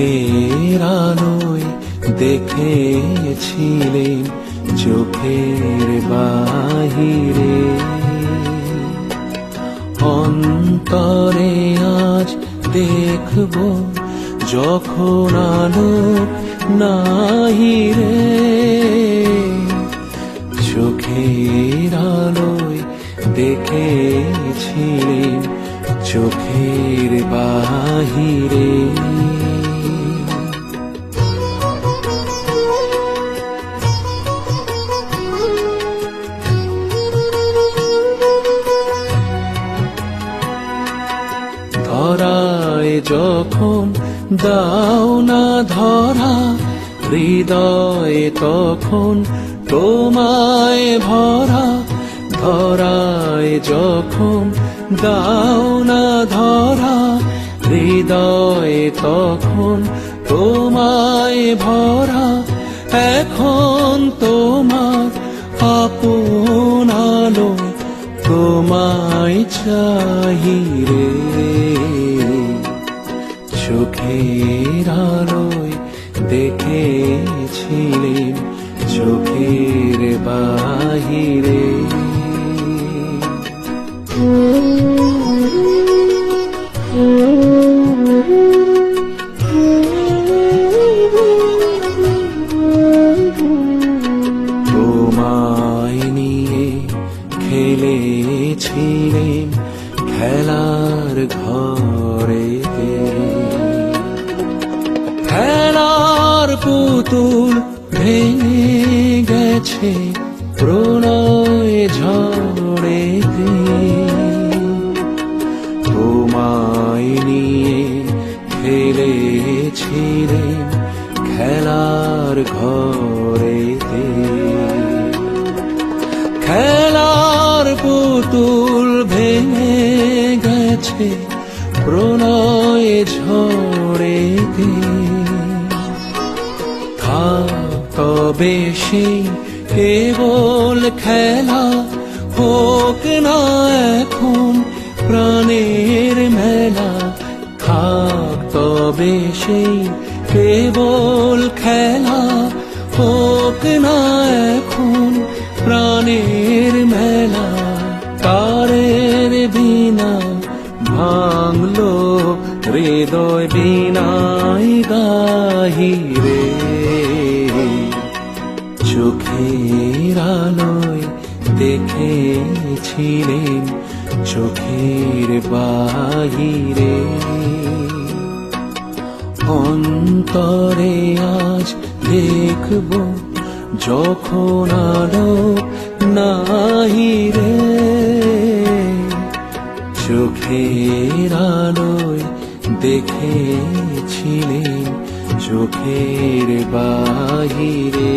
চোখের আলোয় দেখেছিলেন চোখের বাহিরে, অন্তরে আজ দেখব যখন আলোক নাহিরে। চোখের আলোয় দেখেছিলেন চোখের বাহিরে। ধরায় যখন দাও না ধরা, হৃদয়ে তখন তোমায় ভরা। ধরায় যখন দাও না ধরা, হৃদয়ে তখন তোমায় ভরা। এখন তোমার আপন আলো তোমায় চাহিরে। চোখের আলোয় দেখেছিলেন চোখের বাহিরে। তোমায় নিয়ে খেলেছিলেন খেলার ঘরেতে, খেলার পুতুল ভেঙে গেছে প্রণয় ঝড়েতে। তোমায় নিয়ে খেলেছিলেন খেলার ঘরেতে, খেলার পুতুল ভেঙে গেছে প্রণয় ঝড়েতে। তবে সেই কেবল খেলা, হোক না এখন প্রাণের মেলা। থাক তবে সেই কেবল খেলা, হোক না এখন প্রাণের মেলা। তারের বিনা ভাঙলো হৃদয় বিনায় গাহিরে। চোখের আলোয় দেখেছিলেন চোখের বাহিরে। অন্তরে আজ দেখব যখন আলোক নাহিরে। চোখের আলোয় দেখেছিলেন চোখের বাহিরে।